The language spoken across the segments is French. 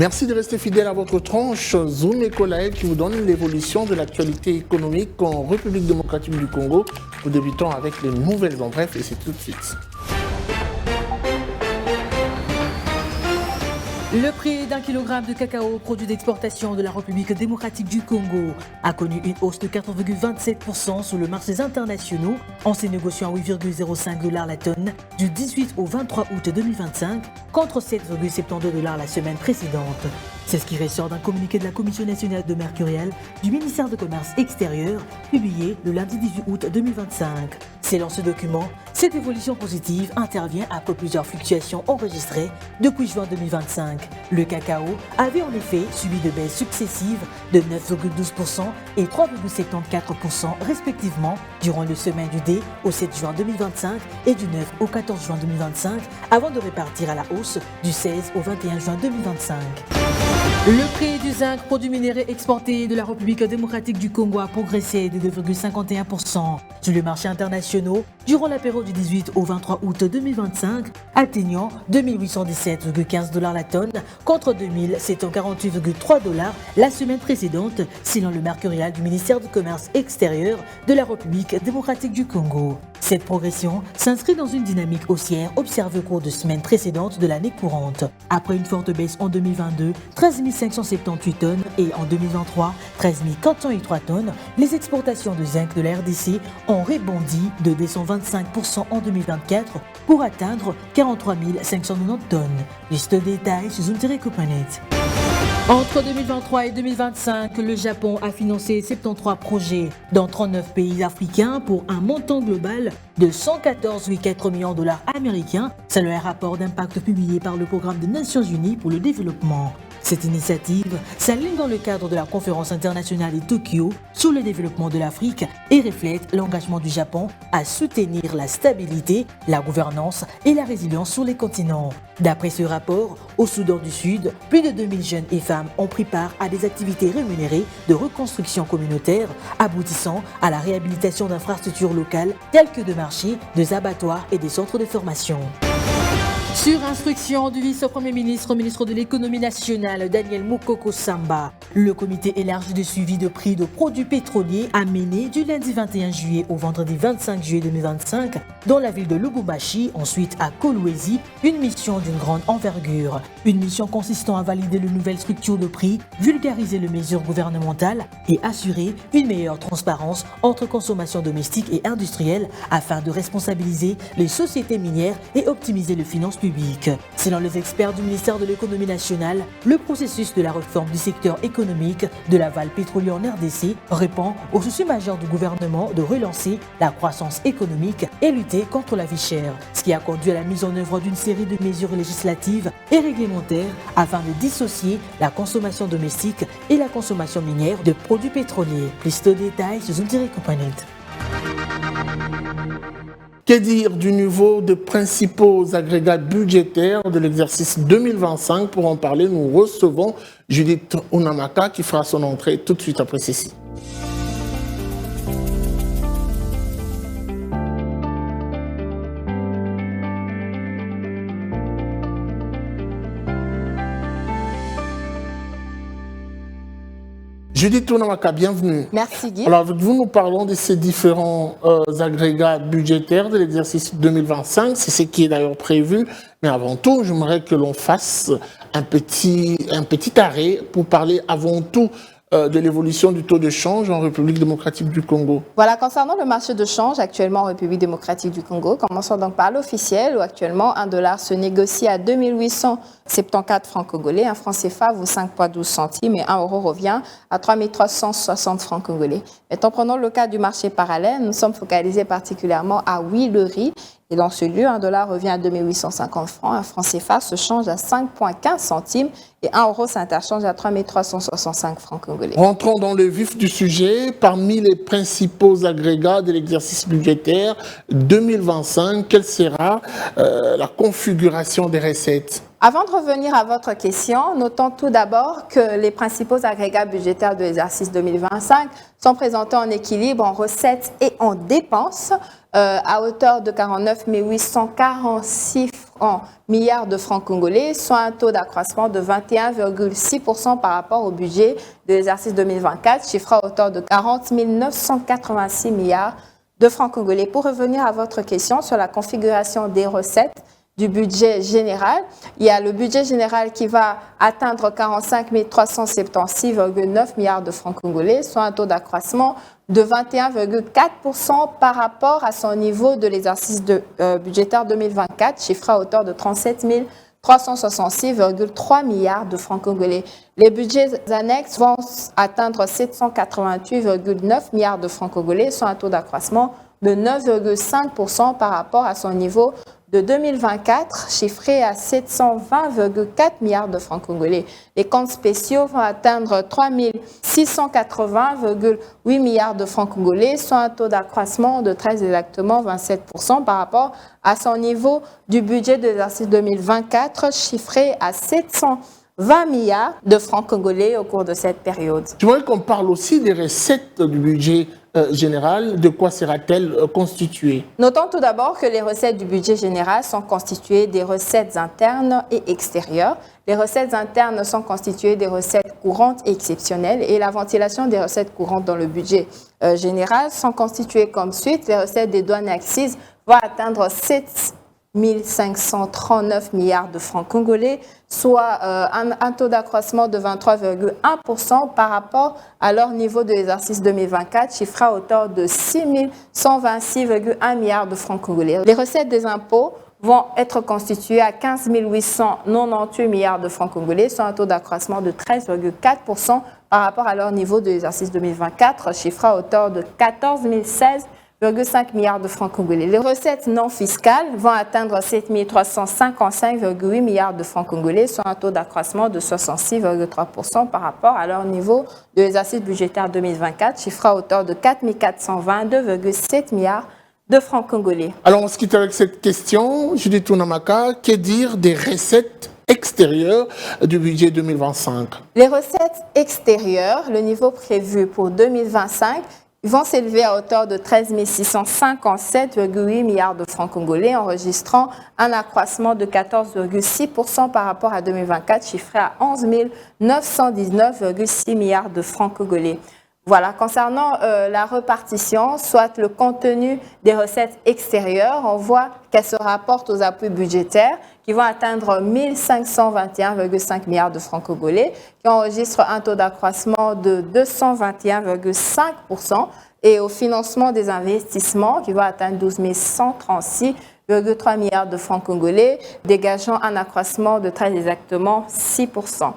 Merci de rester fidèle à votre tranche Zoom Écolaï qui vous donne l'évolution de l'actualité économique en République démocratique du Congo. Nous débutons avec les nouvelles en bref et c'est tout de suite. Le prix d'un kilogramme de cacao, produit d'exportation de la République démocratique du Congo, a connu une hausse de 4,27% sur le marché international en se négociant à 8,05 $ la tonne du 18 au 23 août 2025 contre 7,72 $ la semaine précédente. C'est ce qui ressort d'un communiqué de la Commission nationale de mercuriel du ministère du Commerce extérieur publié le lundi 18 août 2025. Selon ce document, cette évolution positive intervient après plusieurs fluctuations enregistrées depuis juin 2025. Le cacao avait en effet subi de baisses successives de 9,12% et 3,74% respectivement durant le semaine du D au 7 juin 2025 et du 9 au 14 juin 2025 avant de repartir à la hausse du 16 au 21 juin 2025. Le prix du zinc, produit minéré exporté de la République démocratique du Congo, a progressé de 2,51% sur le marché international durant la période du 18 au 23 août 2025, atteignant 2817,15 $ la tonne contre 2748,3 $ la semaine précédente, selon le mercurial du ministère du Commerce extérieur de la République démocratique du Congo. Cette progression s'inscrit dans une dynamique haussière observée au cours de semaines précédentes de l'année courante. Après une forte baisse en 2022, 13 578 tonnes et en 2023, 13 403 tonnes, les exportations de zinc de la RDC ont rebondi de 225% en 2024 pour atteindre 43 590 tonnes. Liste de détails sur Zoom-Copanet. Entre 2023 et 2025, le Japon a financé 73 projets dans 39 pays africains pour un montant global de 114,4 millions de $ américains, selon un rapport d'impact publié par le Programme des Nations Unies pour le développement. Cette initiative s'aligne dans le cadre de la conférence internationale de Tokyo sur le développement de l'Afrique et reflète l'engagement du Japon à soutenir la stabilité, la gouvernance et la résilience sur les continents. D'après ce rapport, au Soudan du Sud, plus de 2000 jeunes et femmes ont pris part à des activités rémunérées de reconstruction communautaire, aboutissant à la réhabilitation d'infrastructures locales telles que de marchés, des abattoirs et des centres de formation. Sur instruction du vice-premier ministre, ministre de l'économie nationale, Daniel Mukoko Samba, le comité élargi de suivi de prix de produits pétroliers a mené du lundi 21 juillet au vendredi 25 juillet 2025 dans la ville de Lubumbashi, ensuite à Kolwezi, une mission d'une grande envergure. Une mission consistant à valider de nouvelles structures de prix, vulgariser les mesures gouvernementales et assurer une meilleure transparence entre consommation domestique et industrielle afin de responsabiliser les sociétés minières et optimiser les finances publiques. Selon les experts du ministère de l'économie nationale, le processus de la réforme du secteur économique de l'aval pétrolier en RDC répond au souci majeur du gouvernement de relancer la croissance économique et lutter contre la vie chère, ce qui a conduit à la mise en œuvre d'une série de mesures législatives et réglementaires afin de dissocier la consommation domestique et la consommation minière de produits pétroliers. Plus de détails sur Zoom-Copanet. Que dire du niveau des principaux agrégats budgétaires de l'exercice 2025? Pour en parler, nous recevons Judith Unamaka qui fera son entrée tout de suite après ceci. Judith Unamaka, bienvenue. Merci Guy. Alors avec vous, nous parlons de ces différents agrégats budgétaires de l'exercice 2025, c'est ce qui est d'ailleurs prévu. Mais avant tout, j'aimerais que l'on fasse un petit arrêt pour parler avant tout de l'évolution du taux de change en République démocratique du Congo. Voilà, concernant le marché de change actuellement en République démocratique du Congo, commençons donc par l'officiel où actuellement un dollar se négocie à 2874 francs congolais, un franc CFA vaut 5,12 centimes et un euro revient à 3360 francs congolais. Maintenant, prenons le cas du marché parallèle, nous sommes focalisés particulièrement à Huileries. Et dans ce lieu, un dollar revient à 2850 francs, un franc CFA se change à 5,15 centimes et un euro s'interchange à 3365 francs congolais. Rentrons dans le vif du sujet. Parmi les principaux agrégats de l'exercice budgétaire 2025, quelle sera la configuration des recettes? Avant de revenir à votre question, notons tout d'abord que les principaux agrégats budgétaires de l'exercice 2025 sont présentés en équilibre en recettes et en dépenses à hauteur de 49 846 milliards de francs congolais, soit un taux d'accroissement de 21,6% par rapport au budget de l'exercice 2024, chiffre à hauteur de 40 986 milliards de francs congolais. Pour revenir à votre question sur la configuration des recettes du budget général, il y a le budget général qui va atteindre 45 376,9 milliards de francs congolais, soit un taux d'accroissement de 21,4% par rapport à son niveau de l'exercice budgétaire 2024, chiffre à hauteur de 37 366,3 milliards de francs congolais. Les budgets annexes vont atteindre 788,9 milliards de francs congolais, soit un taux d'accroissement de 9,5% par rapport à son niveau de 2024, chiffré à 720,4 milliards de francs congolais. Les comptes spéciaux vont atteindre 3 680,8 milliards de francs congolais, soit un taux d'accroissement de 13,27% par rapport à son niveau du budget de l'exercice 2024, chiffré à 720 milliards de francs congolais au cours de cette période. Je voudrais qu'on parle aussi des recettes du budget général. De quoi sera-t-elle constituée? Notons tout d'abord que les recettes du budget général sont constituées des recettes internes et extérieures. Les recettes internes sont constituées des recettes courantes et exceptionnelles et la ventilation des recettes courantes dans le budget général sont constituées comme suit. Les recettes des douanes et accises vont atteindre 7 539 milliards de francs congolais, soit un taux d'accroissement de 23,1% par rapport à leur niveau de l'exercice 2024, chiffré à hauteur de 6 126,1 milliards de francs congolais. Les recettes des impôts vont être constituées à 15 898 milliards de francs congolais, soit un taux d'accroissement de 13,4% par rapport à leur niveau de l'exercice 2024, chiffré à hauteur de 14 016,5 milliards de francs congolais. Les recettes non fiscales vont atteindre 7 355,8 milliards de francs congolais, soit un taux d'accroissement de 66,3% par rapport à leur niveau de l'exercice budgétaire 2024, chiffré à hauteur de 4 422,7 milliards de francs congolais. Alors, on se quitte avec cette question. Judith Tounamaka, que dire des recettes extérieures du budget 2025? Les recettes extérieures, le niveau prévu pour 2025, vont s'élever à hauteur de 13 657,8 milliards de francs congolais, enregistrant un accroissement de 14,6% par rapport à 2024, chiffré à 11 919,6 milliards de francs congolais. Voilà, concernant la répartition, soit le contenu des recettes extérieures, on voit qu'elles se rapportent aux appuis budgétaires qui vont atteindre 1521,5 milliards de francs congolais, qui enregistrent un taux d'accroissement de 221,5%, et au financement des investissements qui va atteindre 12 136,3 milliards de francs congolais, dégageant un accroissement de très exactement 6%.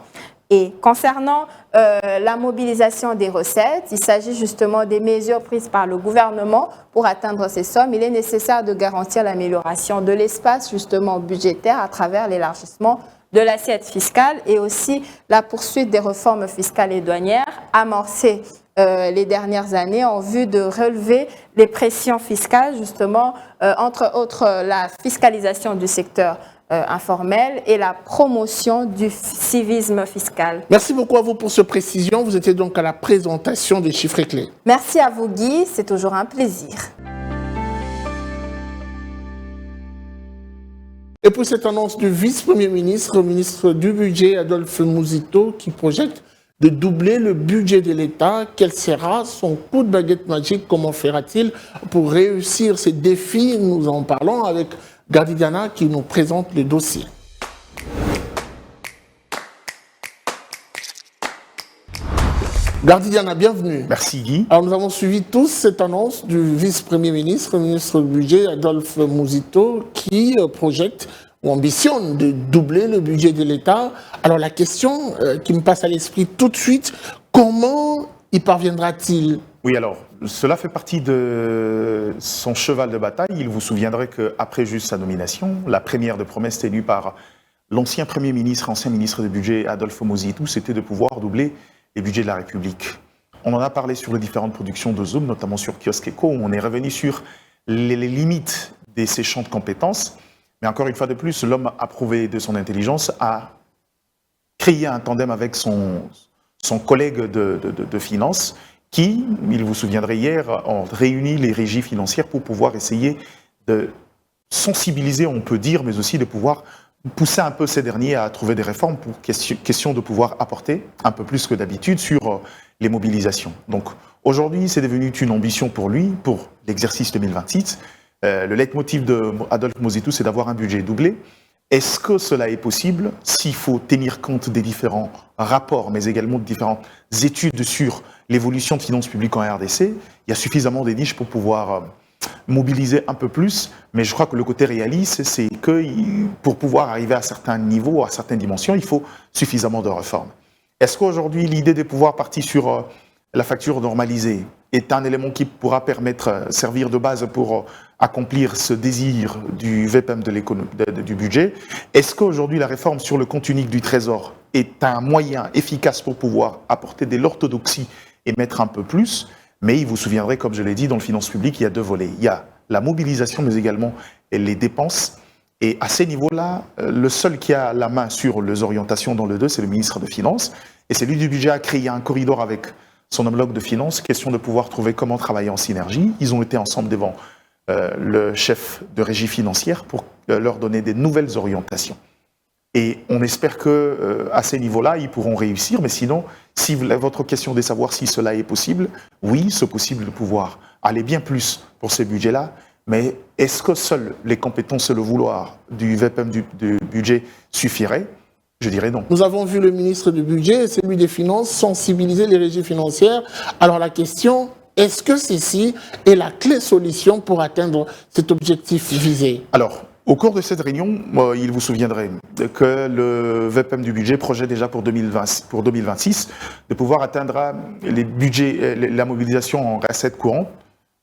Et concernant la mobilisation des recettes, il s'agit justement des mesures prises par le gouvernement pour atteindre ces sommes. Il est nécessaire de garantir l'amélioration de l'espace justement budgétaire à travers l'élargissement de l'assiette fiscale et aussi la poursuite des réformes fiscales et douanières amorcées les dernières années en vue de relever les pressions fiscales justement, entre autres la fiscalisation du secteur informel et la promotion du civisme fiscal. Merci beaucoup à vous pour cette précision. Vous étiez donc à la présentation des chiffres clés. Merci à vous Guy, c'est toujours un plaisir. Et pour cette annonce du vice-premier ministre, ministre du Budget, Adolphe Muzito, qui projette de doubler le budget de l'État, quel sera son coup de baguette magique? Comment fera-t-il pour réussir ces défis? Nous en parlons avec Gardy Diana qui nous présente les dossiers. Gardy Diana, bienvenue. Merci Guy. Alors nous avons suivi tous cette annonce du vice-premier ministre, ministre du Budget, Adolphe Muzito, qui projette ou ambitionne de doubler le budget de l'État. Alors la question qui me passe à l'esprit tout de suite, comment y parviendra-t-il? Oui, alors, cela fait partie de son cheval de bataille. Il vous souviendrait qu'après juste sa nomination, la première de promesses tenue par l'ancien Premier ministre, ancien ministre du Budget, Adolphe Muzito, c'était de pouvoir doubler les budgets de la République. On en a parlé sur les différentes productions de Zoom, notamment sur Kiosque Echo, où on est revenu sur les limites de ses champs de compétences. Mais encore une fois de plus, l'homme a prouvé de son intelligence, a créé un tandem avec son collègue de finances, qui, il vous souviendrait hier, ont réuni les régies financières pour pouvoir essayer de sensibiliser, on peut dire, mais aussi de pouvoir pousser un peu ces derniers à trouver des réformes pour question de pouvoir apporter un peu plus que d'habitude sur les mobilisations. Donc aujourd'hui, c'est devenu une ambition pour lui, pour l'exercice 2026. Le leitmotiv d'Adolphe Mositou, c'est d'avoir un budget doublé. Est-ce que cela est possible s'il faut tenir compte des différents rapports, mais également de différentes études sur l'évolution de finances publiques en RDC? Il y a suffisamment de niches pour pouvoir mobiliser un peu plus, mais je crois que le côté réaliste, c'est que pour pouvoir arriver à certains niveaux, à certaines dimensions, il faut suffisamment de réformes. Est-ce qu'aujourd'hui, l'idée de pouvoir partir sur la facture normalisée est un élément qui pourra servir de base pour accomplir ce désir du VPM du budget? Est-ce qu'aujourd'hui, la réforme sur le compte unique du Trésor est un moyen efficace pour pouvoir apporter de l'orthodoxie et mettre un peu plus? Mais il vous souviendrez, comme je l'ai dit, dans le finance publique, il y a deux volets. Il y a la mobilisation, mais également les dépenses. Et à ces niveaux-là, le seul qui a la main sur les orientations dans le 2, c'est le ministre des Finances. Et c'est lui du budget a créé un corridor avec son homologue de finances, question de pouvoir trouver comment travailler en synergie. Ils ont été ensemble devant le chef de régie financière pour leur donner des nouvelles orientations. Et on espère qu'à ces niveaux-là, ils pourront réussir. Mais sinon, si votre question est de savoir si cela est possible, oui, c'est possible de pouvoir aller bien plus pour ces budgets-là. Mais est-ce que seules les compétences et le vouloir du VPM du budget suffiraient? Je dirais non. Nous avons vu le ministre du Budget et celui des Finances sensibiliser les régies financières. Alors la question, est-ce que ceci est la clé solution pour atteindre cet objectif visé? Alors, au cours de cette réunion, il vous souviendrait que le VPM du budget projette déjà pour 2026 de pouvoir atteindre la mobilisation en recettes courantes,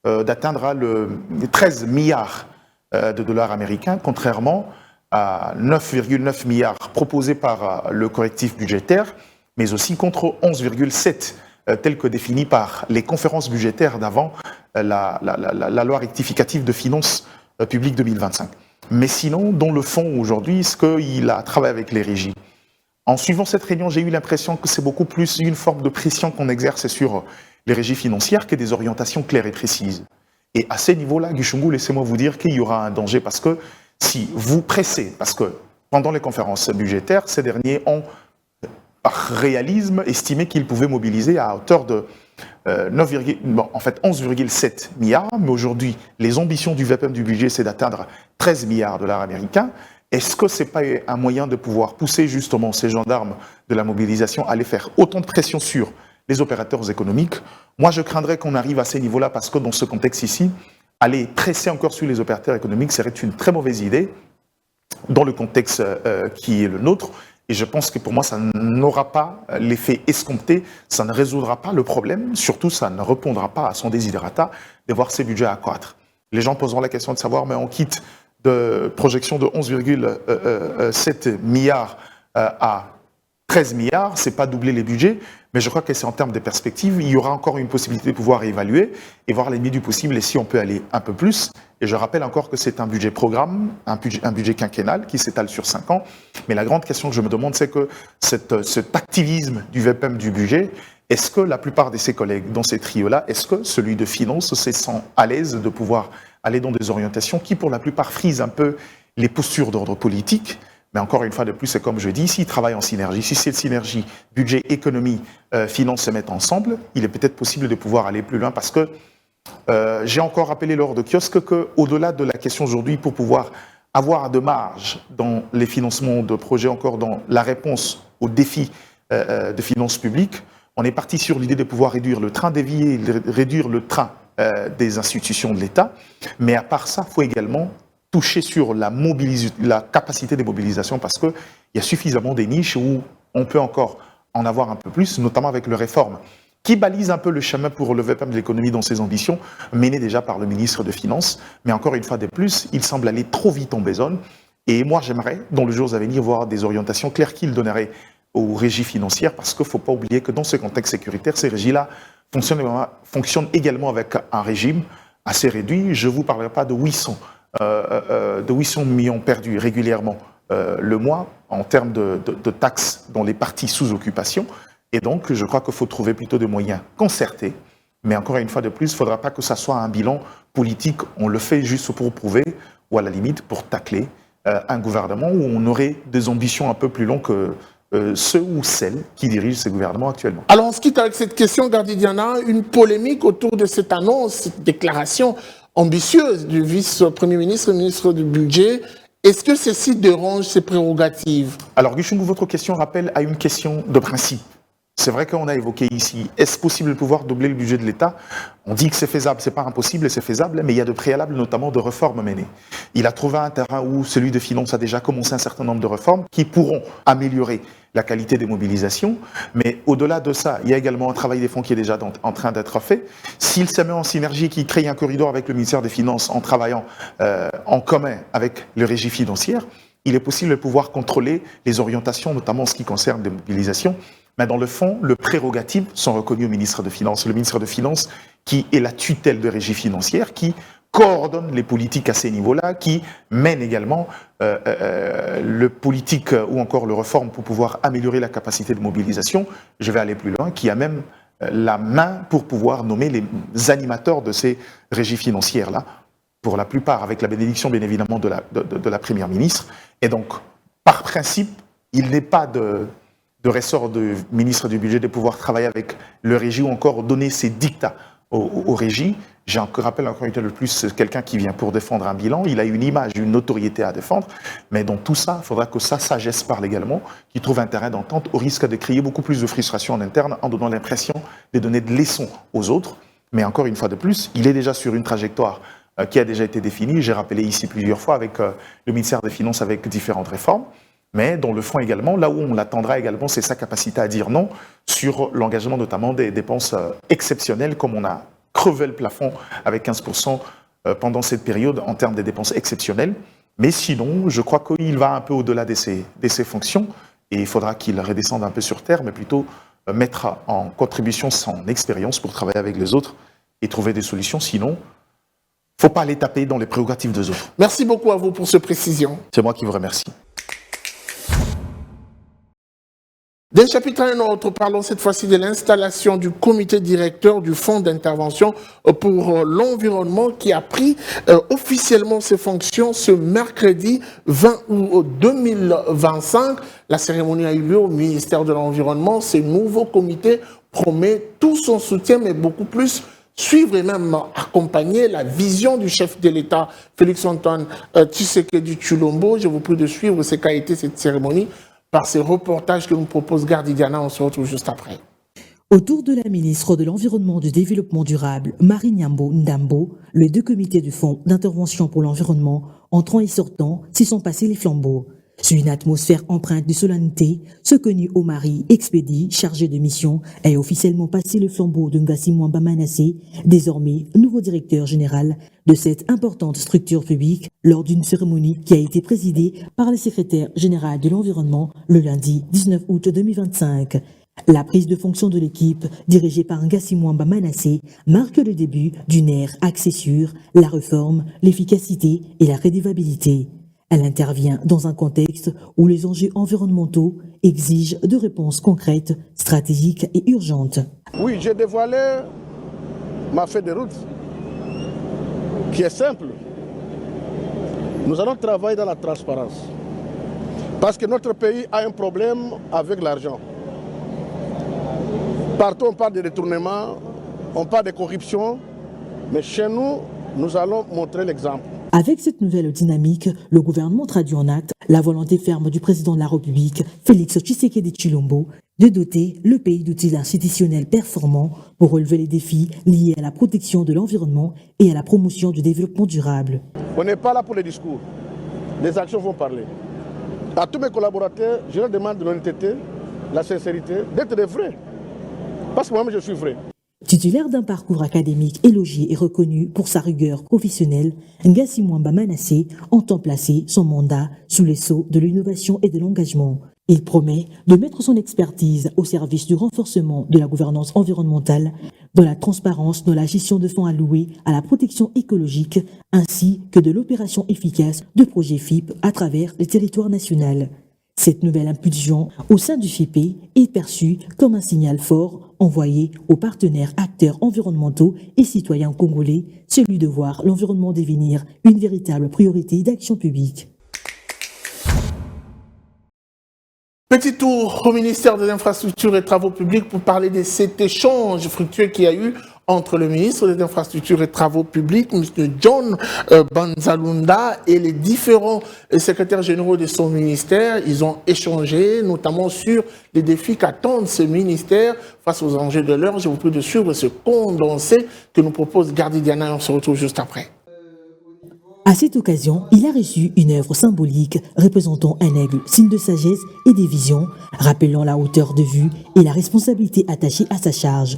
d'atteindre les 13 milliards de dollars américains, contrairement à 9,9 milliards proposés par le correctif budgétaire, mais aussi contre 11,7 tel que défini par les conférences budgétaires d'avant la loi rectificative de finances publiques 2025. Mais sinon, dans le fond, aujourd'hui, est-ce qu'il a travaillé avec les régies? En suivant cette réunion, j'ai eu l'impression que c'est beaucoup plus une forme de pression qu'on exerce sur les régies financières que des orientations claires et précises. Et à ces niveaux-là, Guichungu, laissez-moi vous dire qu'il y aura un danger parce que si vous pressez, parce que pendant les conférences budgétaires, ces derniers ont, par réalisme, estimé qu'ils pouvaient mobiliser à hauteur de 11,7 milliards, mais aujourd'hui, les ambitions du VPM du budget, c'est d'atteindre 13 milliards de dollars américains. Est-ce que ce n'est pas un moyen de pouvoir pousser justement ces gendarmes de la mobilisation à aller faire autant de pression sur les opérateurs économiques? Moi, je craindrais qu'on arrive à ces niveaux-là parce que dans ce contexte ici, aller presser encore sur les opérateurs économiques serait une très mauvaise idée dans le contexte qui est le nôtre. Et je pense que pour moi, ça n'aura pas l'effet escompté, ça ne résoudra pas le problème, surtout ça ne répondra pas à son desiderata de voir ses budgets accroître. Les gens poseront la question de savoir, mais on quitte de projection de 11,7 milliards à 13 milliards, c'est pas doubler les budgets, mais je crois que c'est en termes de perspective, il y aura encore une possibilité de pouvoir évaluer et voir les limites du possible et si on peut aller un peu plus. Et je rappelle encore que c'est un budget programme, un budget quinquennal qui s'étale sur 5 ans. Mais la grande question que je me demande, c'est que cet activisme du VPM du budget, est-ce que la plupart de ses collègues dans ces trios-là, est-ce que celui de finance se sent à l'aise de pouvoir aller dans des orientations qui, pour la plupart, frisent un peu les postures d'ordre politique? Mais encore une fois de plus, c'est comme je dis, s'ils travaillent en synergie, si cette synergie, budget, économie, finance se mettent ensemble, il est peut-être possible de pouvoir aller plus loin parce que j'ai encore rappelé lors de kiosque qu'au-delà de la question aujourd'hui, pour pouvoir avoir de marge dans les financements de projets, encore dans la réponse aux défis de finances publiques, on est parti sur l'idée de pouvoir réduire le train des vies, réduire le train des institutions de l'État. Mais à part ça, il faut également toucher sur la capacité de mobilisation parce qu'il y a suffisamment des niches où on peut encore en avoir un peu plus, notamment avec les réformes qui balisent un peu le chemin pour le VPM de l'économie dans ses ambitions, menées déjà par le ministre de Finances. Mais encore une fois de plus, il semble aller trop vite en besogne. Et moi, j'aimerais, dans les jours à venir, voir des orientations claires qu'il donnerait aux régies financières parce qu'il ne faut pas oublier que dans ce contexte sécuritaire, ces régies-là fonctionnent également avec un régime assez réduit. Je ne vous parlerai pas de 800 millions perdus régulièrement le mois en termes de taxes dans les parties sous occupation. Et donc, je crois qu'il faut trouver plutôt des moyens concertés. Mais encore une fois de plus, il ne faudra pas que ça soit un bilan politique. On le fait juste pour prouver. ou à la limite pour tacler un gouvernement où on aurait des ambitions un peu plus longues que ceux ou celles qui dirigent ces gouvernements actuellement. Alors on se quitte avec cette question, Gardy Diana, une polémique autour de cette annonce, cette déclaration ambitieuse du vice-premier ministre, ministre du Budget. Est-ce que ceci dérange ses prérogatives? Alors Guichungu, votre question rappelle à une question de principe. C'est vrai qu'on a évoqué ici, est-ce possible de pouvoir doubler le budget de l'État? On dit que c'est faisable, c'est pas impossible et c'est faisable, mais il y a de préalables, notamment de réformes menées. Il a trouvé un terrain où celui de finances a déjà commencé un certain nombre de réformes qui pourront améliorer la qualité des mobilisations, mais au-delà de ça, il y a également un travail des fonds qui est déjà en train d'être fait. S'il se met en synergie, qui crée un corridor avec le ministère des Finances en travaillant en commun avec le régie financière, il est possible de pouvoir contrôler les orientations, notamment en ce qui concerne les mobilisations. Mais dans le fond, les prérogatives sont reconnues au ministre de Finances. Le ministre de Finances qui est la tutelle de régie financière, qui coordonne les politiques à ces niveaux-là, qui mène également le politique ou encore le réforme pour pouvoir améliorer la capacité de mobilisation. Je vais aller plus loin, qui a même la main pour pouvoir nommer les animateurs de ces régies financières-là, pour la plupart avec la bénédiction bien évidemment de la Première ministre. Et donc, par principe, il n'est pas de ressort du ministre du Budget de pouvoir travailler avec le régie ou encore donner ses dictats aux régies. Je rappelle encore une fois de plus, quelqu'un qui vient pour défendre un bilan, il a une image, une notoriété à défendre, mais dans tout ça, il faudra que sa sagesse parle également, qu'il trouve un terrain d'entente, au risque de créer beaucoup plus de frustration en interne en donnant l'impression de donner des leçons aux autres. Mais encore une fois de plus, il est déjà sur une trajectoire qui a déjà été définie. J'ai rappelé ici plusieurs fois avec le ministère des Finances, avec différentes réformes. Mais dans le fond également, là où on l'attendra également, c'est sa capacité à dire non sur l'engagement notamment des dépenses exceptionnelles, comme on a crevé le plafond avec 15% pendant cette période en termes des dépenses exceptionnelles. Mais sinon, je crois qu'il va un peu au-delà de ses fonctions et il faudra qu'il redescende un peu sur terre, mais plutôt mettre en contribution son expérience pour travailler avec les autres et trouver des solutions. Sinon, il ne faut pas aller taper dans les prérogatives des autres. Merci beaucoup à vous pour cette précision. C'est moi qui vous remercie. D'un chapitre à un autre, parlons cette fois-ci de l'installation du comité directeur du Fonds d'intervention pour l'environnement qui a pris officiellement ses fonctions ce mercredi 20 août 2025. La cérémonie a eu lieu au ministère de l'Environnement. Ce nouveau comité promet tout son soutien, mais beaucoup plus suivre et même accompagner la vision du chef de l'État, Félix-Antoine Tshisekedi Tshilombo. Je vous prie de suivre ce qu'a été cette cérémonie par ces reportages que nous propose Gardy Diana. On se retrouve juste après. Autour de la ministre de l'Environnement et du Développement durable, Marie Nyambo Ndambo, les deux comités du Fonds d'intervention pour l'environnement, entrant et sortant, s'y sont passés les flambeaux. Sur une atmosphère empreinte de solennité, ce connu Omari Expédie, chargé de mission, a officiellement passé le flambeau de Ngassi Mwamba Manassé, désormais nouveau directeur général de cette importante structure publique, lors d'une cérémonie qui a été présidée par le secrétaire général de l'environnement le lundi 19 août 2025. La prise de fonction de l'équipe, dirigée par Ngassi Mwamba Manassé, marque le début d'une ère axée sur la réforme, l'efficacité et la rédivabilité. Elle intervient dans un contexte où les enjeux environnementaux exigent de réponses concrètes, stratégiques et urgentes. Oui, j'ai dévoilé ma feuille de route, qui est simple. Nous allons travailler dans la transparence. Parce que notre pays a un problème avec l'argent. Partout on parle de détournement, on parle de corruption, mais chez nous, nous allons montrer l'exemple. Avec cette nouvelle dynamique, le gouvernement traduit en acte la volonté ferme du président de la République, Félix Tshisekedi Tshilombo, de doter le pays d'outils institutionnels performants pour relever les défis liés à la protection de l'environnement et à la promotion du développement durable. On n'est pas là pour les discours. Les actions vont parler. À tous mes collaborateurs, je leur demande de l'honnêteté, la sincérité, d'être vrais. Parce que moi-même, je suis vrai. Titulaire d'un parcours académique élogié et reconnu pour sa rigueur professionnelle, Ngassi Mwamba Manassé entend placer son mandat sous les sceaux de l'innovation et de l'engagement. Il promet de mettre son expertise au service du renforcement de la gouvernance environnementale, de la transparence dans la gestion de fonds alloués à la protection écologique, ainsi que de l'opération efficace de projets FIP à travers le territoire national. Cette nouvelle impulsion au sein du FIP est perçue comme un signal fort envoyé aux partenaires, acteurs environnementaux et citoyens congolais, celui de voir l'environnement devenir une véritable priorité d'action publique. Petit tour au ministère des Infrastructures et Travaux Publics pour parler de cet échange fructueux qu'il y a eu entre le ministre des Infrastructures et Travaux Publics, M. John Banzalunda, et les différents secrétaires généraux de son ministère. Ils ont échangé notamment sur les défis qu'attendent ce ministère face aux enjeux de l'heure. Je vous prie de suivre ce condensé que nous propose Gardi Diana et on se retrouve juste après. À cette occasion, il a reçu une œuvre symbolique représentant un aigle, signe de sagesse et de vision, rappelant la hauteur de vue et la responsabilité attachée à sa charge.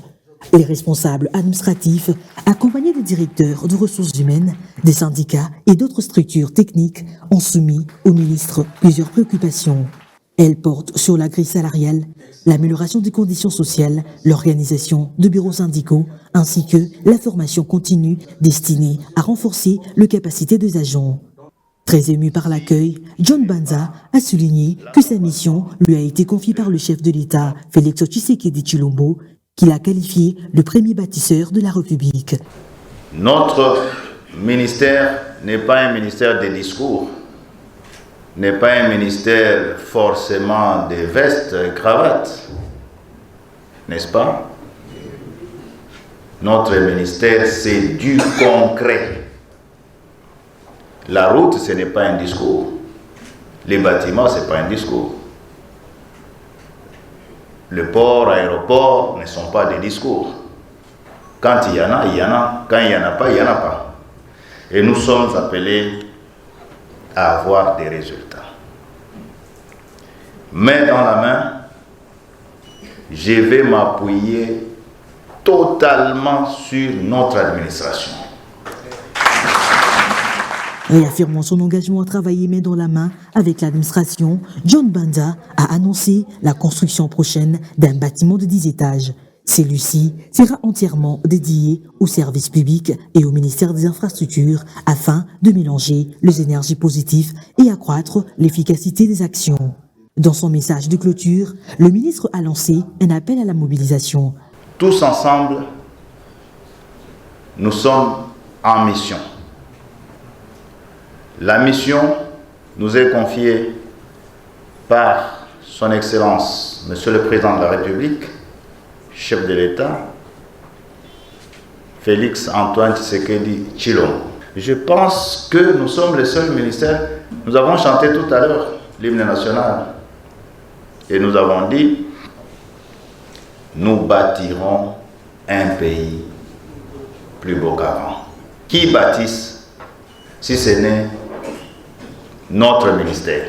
Les responsables administratifs, accompagnés des directeurs de ressources humaines, des syndicats et d'autres structures techniques, ont soumis au ministre plusieurs préoccupations. Elles portent sur la grille salariale, l'amélioration des conditions sociales, l'organisation de bureaux syndicaux, ainsi que la formation continue destinée à renforcer les capacités des agents. Très ému par l'accueil, John Banza a souligné que sa mission lui a été confiée par le chef de l'État, Félix Tshisekedi Tshilombo, qu'il a qualifié de premier bâtisseur de la République. Notre ministère n'est pas un ministère de discours, n'est pas un ministère forcément de vestes et cravates, n'est-ce pas? Notre ministère, c'est du concret. La route, ce n'est pas un discours. Les bâtiments, ce n'est pas un discours. Le port, l'aéroport ne sont pas des discours. Quand il y en a, il y en a. Quand il n'y en a pas, il n'y en a pas. Et nous sommes appelés à avoir des résultats. Main dans la main, je vais m'appuyer totalement sur notre administration. Réaffirmant son engagement à travailler main dans la main avec l'administration, John Banza a annoncé la construction prochaine d'un bâtiment de 10 étages. Celui-ci sera entièrement dédié aux services publics et au ministère des Infrastructures afin de mélanger les énergies positives et accroître l'efficacité des actions. Dans son message de clôture, le ministre a lancé un appel à la mobilisation. Tous ensemble, nous sommes en mission. La mission nous est confiée par son Excellence, Monsieur le Président de la République, chef de l'État, Félix Antoine Tshisekedi Tshilombo. Je pense que nous sommes les seuls ministères. Nous avons chanté tout à l'heure l'hymne national et nous avons dit nous bâtirons un pays plus beau qu'avant. Qui bâtisse si ce n'est notre ministère?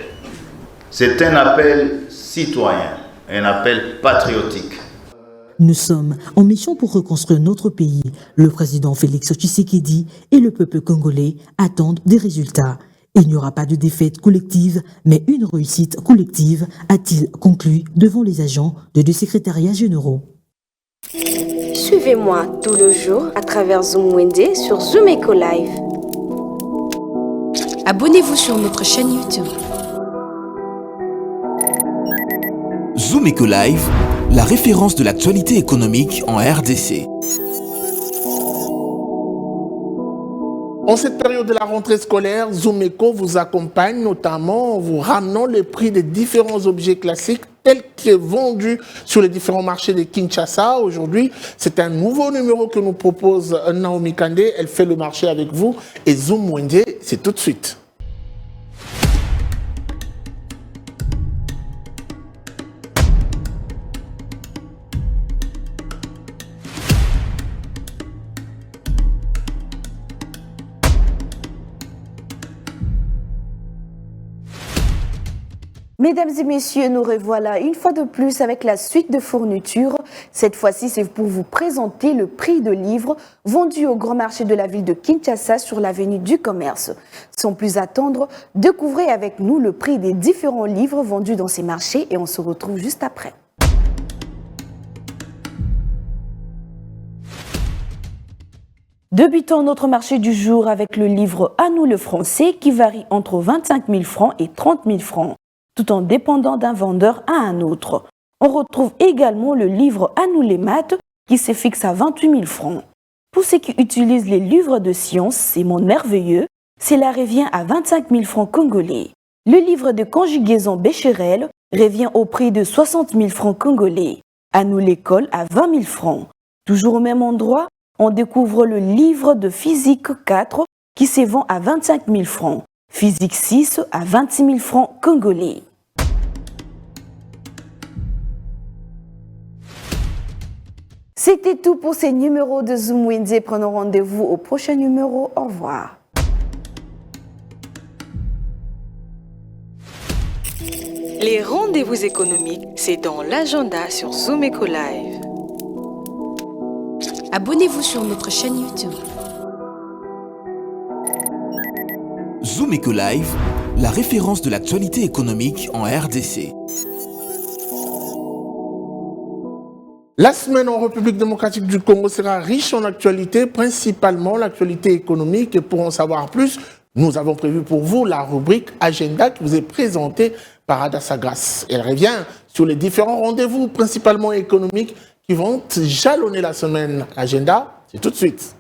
C'est un appel citoyen, un appel patriotique. Nous sommes en mission pour reconstruire notre pays. Le président Félix Tshisekedi et le peuple congolais attendent des résultats. Il n'y aura pas de défaite collective, mais une réussite collective, a-t-il conclu devant les agents de deux secrétariats généraux. Suivez-moi tout le jour à travers Zoom Wende sur Zoom Eco Live. Abonnez-vous sur notre chaîne YouTube. Zoom Eco Live, la référence de l'actualité économique en RDC. En cette période de la rentrée scolaire, Zoom Eco vous accompagne notamment en vous ramenant les prix des différents objets classiques tels que vendus sur les différents marchés de Kinshasa. Aujourd'hui, c'est un nouveau numéro que nous propose Naomi Kandé. Elle fait le marché avec vous. Et Zoom Wende, c'est tout de suite. Mesdames et messieurs, nous revoilà une fois de plus avec la suite de fournitures. Cette fois-ci, c'est pour vous présenter le prix de livres vendus au grand marché de la ville de Kinshasa sur l'avenue du Commerce. Sans plus attendre, découvrez avec nous le prix des différents livres vendus dans ces marchés et on se retrouve juste après. Débutons notre marché du jour avec le livre À nous le français qui varie entre 25 000 francs et 30 000 francs, tout en dépendant d'un vendeur à un autre. On retrouve également le livre À nous les maths qui se fixe à 28 000 francs. Pour ceux qui utilisent les livres de sciences, c'est mon merveilleux, cela revient à 25 000 francs congolais. Le livre de conjugaison Bécherel revient au prix de 60 000 francs congolais. À nous l'école à 20 000 francs. Toujours au même endroit, on découvre le livre de physique 4 qui se vend à 25 000 francs. Physique 6 à 26 000 francs congolais. C'était tout pour ces numéros de Zoom Wednesday. Prenons rendez-vous au prochain numéro. Au revoir. Les rendez-vous économiques, c'est dans l'agenda sur Zoom Eco Live. Abonnez-vous sur notre chaîne YouTube. Zoom Eco Live, la référence de l'actualité économique en RDC. La semaine en République démocratique du Congo sera riche en actualité, principalement l'actualité économique. Et pour en savoir plus, nous avons prévu pour vous la rubrique Agenda qui vous est présentée par Ada Sagras. Elle revient sur les différents rendez-vous, principalement économiques, qui vont jalonner la semaine. Agenda, c'est tout de suite.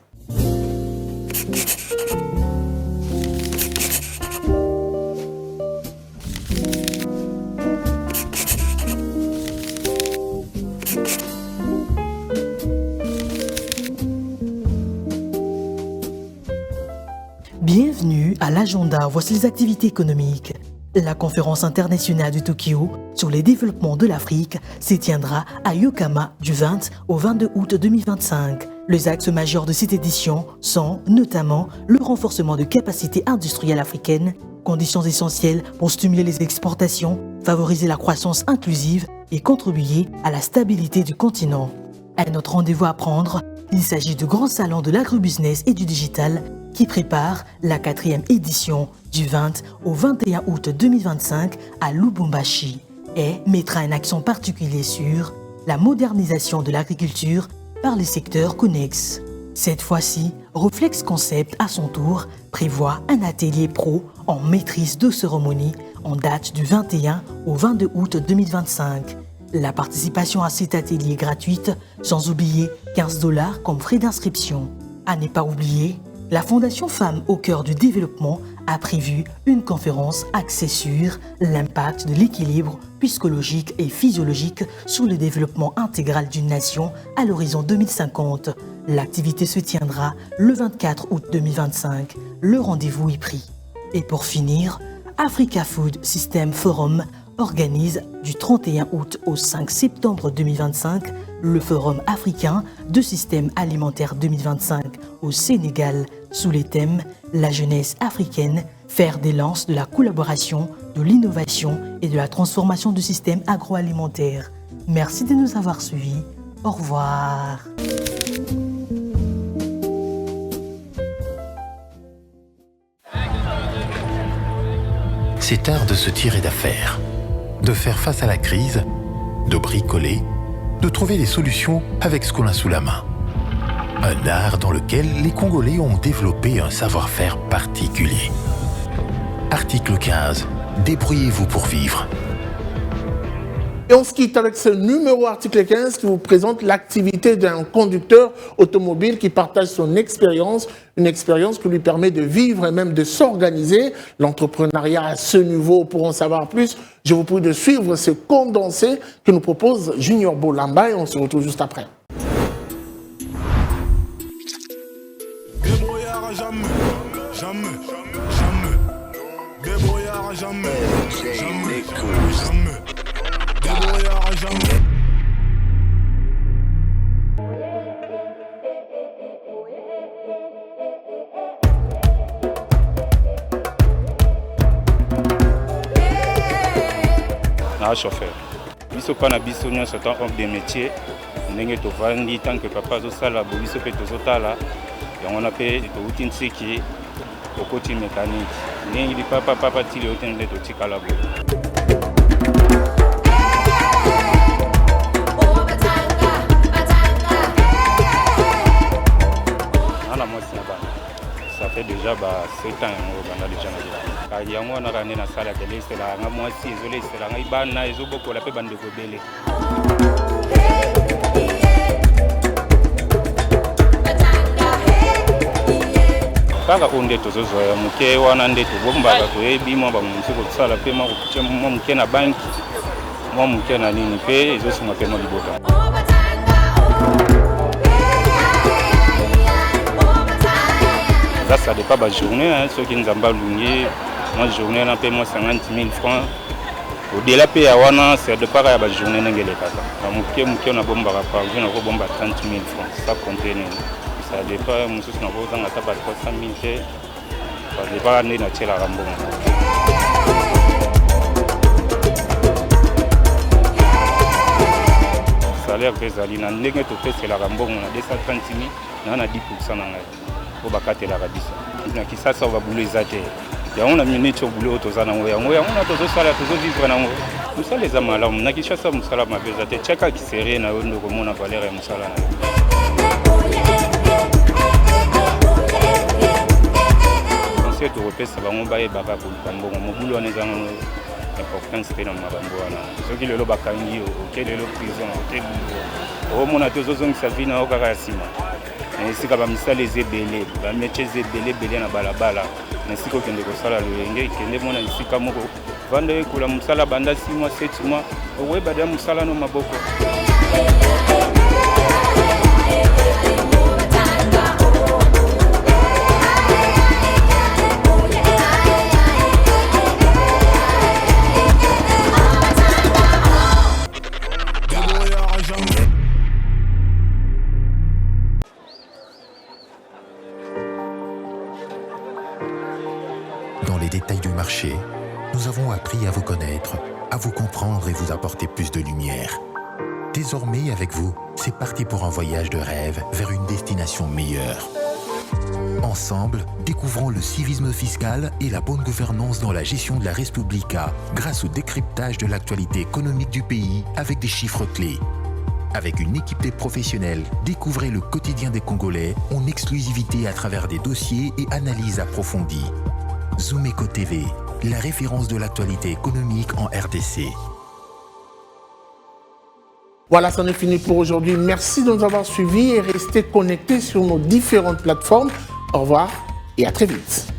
Bienvenue à l'agenda. Voici les activités économiques. La conférence internationale de Tokyo sur les développements de l'Afrique se tiendra à Yokohama du 20 au 22 août 2025. Les axes majeurs de cette édition sont notamment le renforcement de capacités industrielles africaines, conditions essentielles pour stimuler les exportations, favoriser la croissance inclusive et contribuer à la stabilité du continent. Un autre rendez-vous à prendre, il s'agit du Grand Salon de l'Agrobusiness et du Digital qui prépare la 4e édition du 20 au 21 août 2025 à Lubumbashi et mettra un accent particulier sur la modernisation de l'agriculture par les secteurs connexes. Cette fois-ci, Reflex Concept, à son tour, prévoit un atelier pro en maîtrise de cérémonie en date du 21 au 22 août 2025. La participation à cet atelier est gratuite, sans oublier 15 $ comme frais d'inscription. À ne pas oublier, la Fondation Femmes au cœur du développement a prévu une conférence axée sur l'impact de l'équilibre psychologique et physiologique sur le développement intégral d'une nation à l'horizon 2050. L'activité se tiendra le 24 août 2025. Le rendez-vous est pris. Et pour finir, Africa Food System Forum organise du 31 août au 5 septembre 2025 le Forum africain de système alimentaire 2025 au Sénégal sous les thèmes La jeunesse africaine, fer des lances de la collaboration, de l'innovation et de la transformation du système agroalimentaire. Merci de nous avoir suivis. Au revoir. C'est art de se tirer d'affaire, de faire face à la crise, de bricoler, de trouver des solutions avec ce qu'on a sous la main. Un art dans lequel les Congolais ont développé un savoir-faire particulier. Article 15. Débrouillez-vous pour vivre. Et on se quitte avec ce numéro article 15 qui vous présente l'activité d'un conducteur automobile qui partage son expérience, une expérience qui lui permet de vivre et même de s'organiser. L'entrepreneuriat à ce niveau, pour en savoir plus, je vous prie de suivre ce condensé que nous propose Junior Bolamba et on se retrouve juste après. Chauffeur. Biso pa na biso nyonso tant homme de métier ndenge tovandi tant que papa azosala bo biso pe tozotala yango na pe touti nsiki okoti mécanique ndenge papa tili ote nde totikala bo. Ça fait déjà 7 ans que déjà na yango na rane na sala de l'est la nga mwasi ezole sala nga ibana ezobokola pe bande ko bele. kaka oyo nde tozozoya moke wana nde tobombaka toyebi mwa bamosusu kosala mpe mwa moke na banki mwa moke na nini mpe ezosunga mpe mwa libota. Ça dépend de la journée, ceux qui nous ont balungé, moi journée n'a pas moins 50 000 francs. Au-delà de la c'est de part à la journée n'a pas de cas. On a bombe à part, on a bombe à 30 000 francs. Ça contient. Ça dépend, nous sommes dans la table à 300 000. Ça dépend de la nature à Rambon. Salaire Vézali, on a négocié c'est la Rambon, on a 230 000, on a 10% au bakate la rabisa na kisasa va bouler zate ya on a minute au boulot tozana ngoya on a tozo sala tozo vivre na ngo musala za malamu na kishasa musala mabeza te chaka kisere na ndo komona valeur ya musala na conseil to repesa bango baye baka ko tambongo mobulo ne za ngo importance pe na mabango wana soki lelo bakangi okelelo prison okelelo o mona tozo zongisa vina okaka ya sima esika bamisala ezebele bamétier ezebele na balabala na esika okende kosala loyenge ekende mona esika moko vanda ekola mosala banda 6 mois 7 mois okoyeba deya mosala no maboko. Dans les détails du marché, nous avons appris à vous connaître, à vous comprendre et vous apporter plus de lumière. Désormais, avec vous, c'est parti pour un voyage de rêve vers une destination meilleure. Ensemble, découvrons le civisme fiscal et la bonne gouvernance dans la gestion de la Res Publica grâce au décryptage de l'actualité économique du pays avec des chiffres clés. Avec une équipe de professionnels, découvrez le quotidien des Congolais en exclusivité à travers des dossiers et analyses approfondies. Zoom-Eco TV, la référence de l'actualité économique en RDC. Voilà, c'en est fini pour aujourd'hui. Merci de nous avoir suivis et restez connectés sur nos différentes plateformes. Au revoir et à très vite.